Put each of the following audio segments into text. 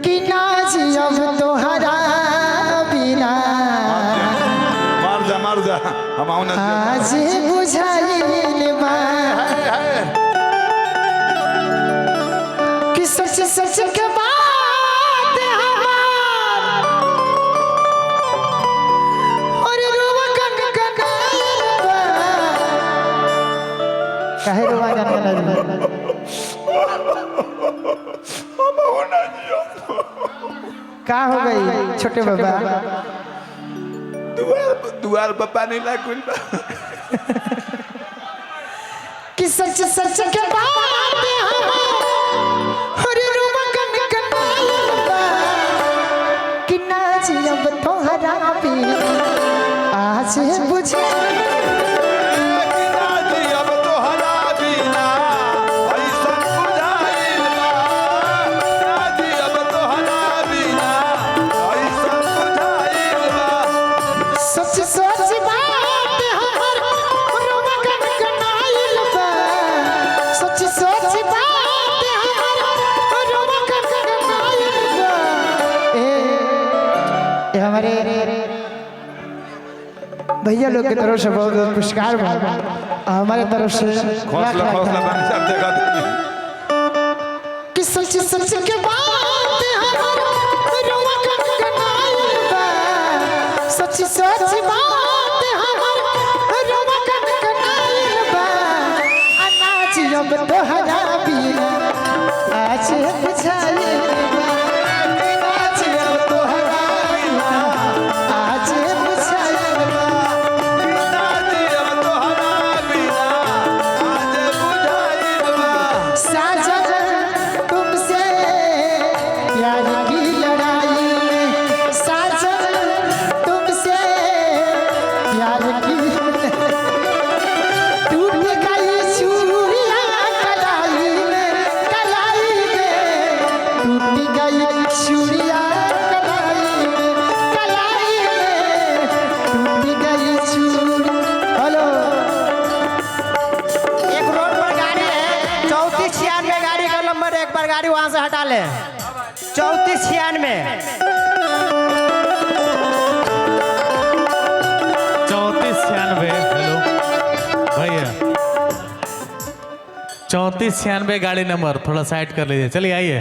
कि ना जियब तोहरा बिना मार जा हम आज बुझाइल बा कि सच सच के बात हमार और रुआ गन गनाइल बा काहे रुआ गन गनाइल बा का हो गई छोटे बाबा दुआर बाबा नहीं लागल कि सच सच के बात हमार रुआ गन गनाइल बा कि ना जियब तोहरा बिना आज बुझे हमारे भैया लोग की तरफ से बहुत बहुत पुरस्कार हमारे तरफ से कि सच सच के बात सच सच बात अनाज अब तोहरा बिना आज बुझाइल बा गाड़ी वहां से हटा ले 3496 हेलो भैया 3496 गाड़ी नंबर थोड़ा साइड कर लीजिए चलिए आइए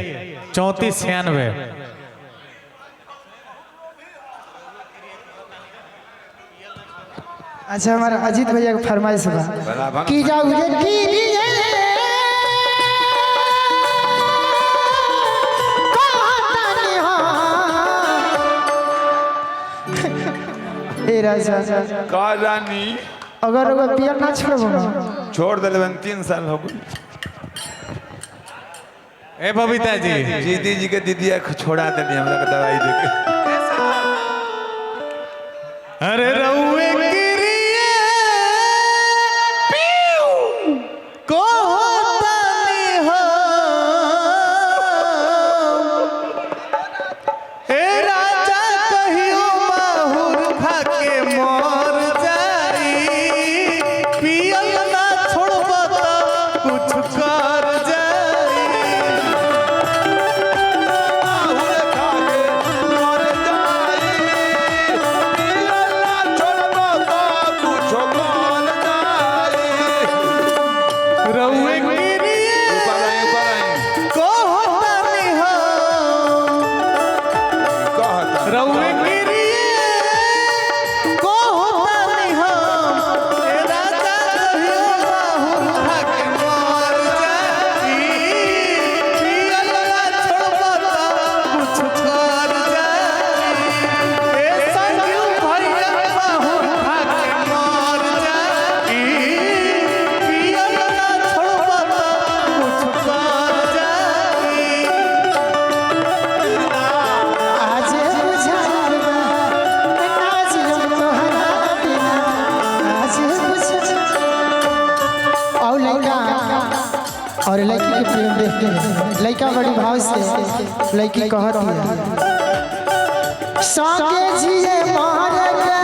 3496 अच्छा हमारा अजीत भैया का फरमाइश बा कि जाऊ राजा का रानी अगर पियर ना छोड़बो छोड़ दे 3 साल हो गए ए बबीता जी दीदी जी के दीदिया छोड़ा देनी हमरा के दवाई देके अरे रउए गिरिए को होतानी हो ए राजा कहियो माहुर खा के मर जाई पियल ना छोड़ब त कुछ कर जाई माहुर खा के मर जाई पियल ना छोड़ब त कुछ कर जाई रउए गिरिए को होतानी हो रउए गिरिए को होतानी हो ए राजा कहियो माहुर खा के मर जाई पियल ना छोड़ब त कुछ कर जाई ए संजू भैया माहुर खा के मर जाई पियल ना छोड़ब त कुछ कर जाई आज बुझाइल बा नाज हम तोहरा बिना आज बुझाइल और लड़का और लड़की के प्रेम देखते हैं लड़का बड़ी भाव से लड़की कहती है साके जिए मार के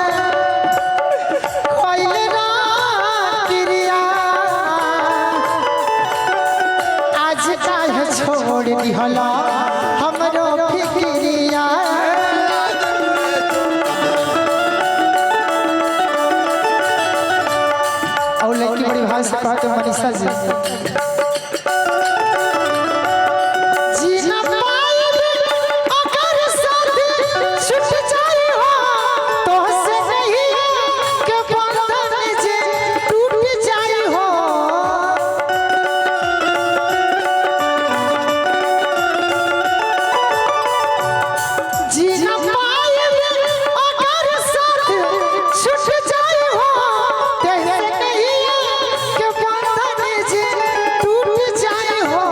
खोइले ना क्रिया आज काहे छोड़ दिहला करिहा हमरो फिक्रिया और लड़की बड़ी भाव से कहते मनीषा जी जीना पाए अगर साथ छूट जाए हो तो से नहीं के बंधन जे टूट जाए हो जीना पाए अगर साथ छूट जाए हो तेरे नहीं के बंधन जे टूट जाए हो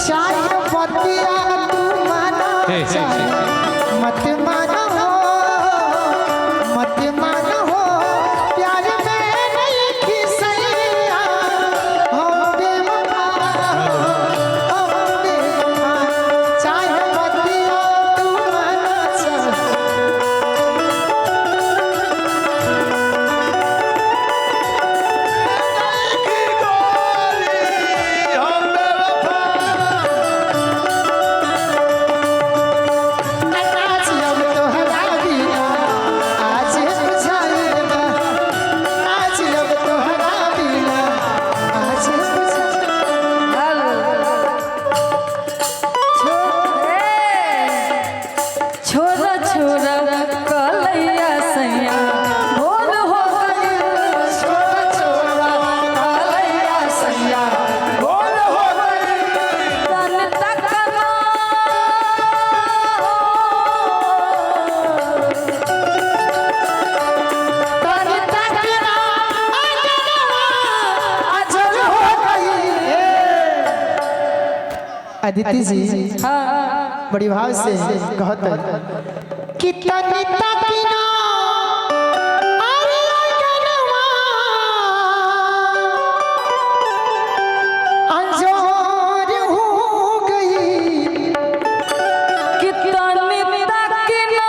चाहे बतिया तू माना चाहे मत माना हो मत माना हो प्यार में नहीं खिसैया हम बेवफा हम बेवफा चाहे बतिया तू माना चाहे आज अब तोहरा बिना आज बुझाएगा आज अब तोहरा बिना आज छोरा छोरा कलैया सैया भोर हो गई छोरा छोरा कलैया सैया भोर हो गई तन तकना तन तकना अजर हो गई अदिति जी हाँ बड़ी भाव से कहत कितना तकिना अरे लगनवा अंजोर हो गई कितनी तकना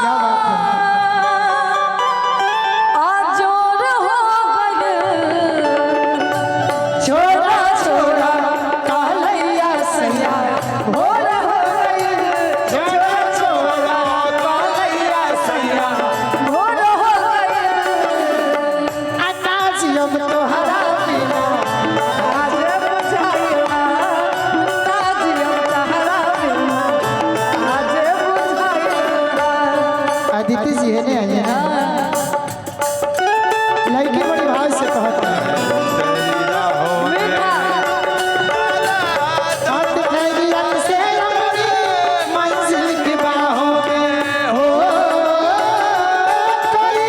क्या बात है आजोर हो गए छोरा छोरा कालैया सैया भोर हो गई छोरा छोरा कालैया सैया भोर हो गए अनाज अब तोहरा बिना आज बुझाइया ताजिया तहरा बिना आज बुझाइया अदिति जी है ने लड़की बड़ी भाव से कहत मीठा हाथ धैर्य से अपनी मंजिल की बाहों में हो कोई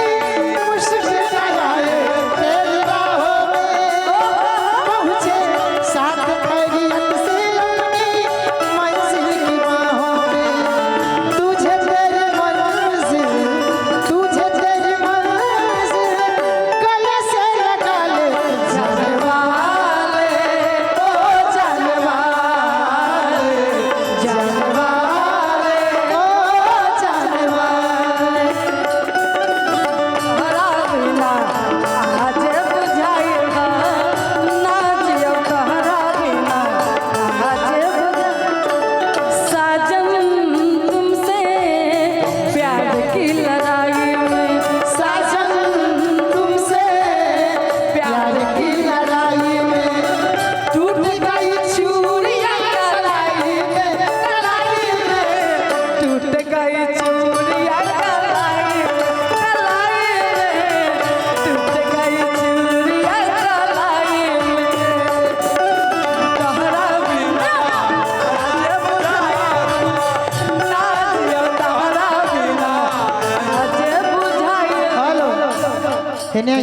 मुश्किल न आए तेरी बाहों में पहुँचे साथ धैर्य से अपनी मंजिल की बाहों में तुझे तेरी मंजिल गले से लगा ले जाने वाले ओ जाने वाले जाने वाले ओ जाने वाले तहरा बिना आज बुझाइया नाजिया तहरा बिना आज बुझाइया साजन तुमसे प्यार की लड़ाई में साजन तुमसे प्यार की लड़ाई में टूट गई चूड़ियां कलाई में टूट गई चूड़िया कलाई में टूट गई चूड़िया कलाई में तहरा बिना आज बुझाइया नाजिया तहरा बिना आज बुझाइया हेलो हेने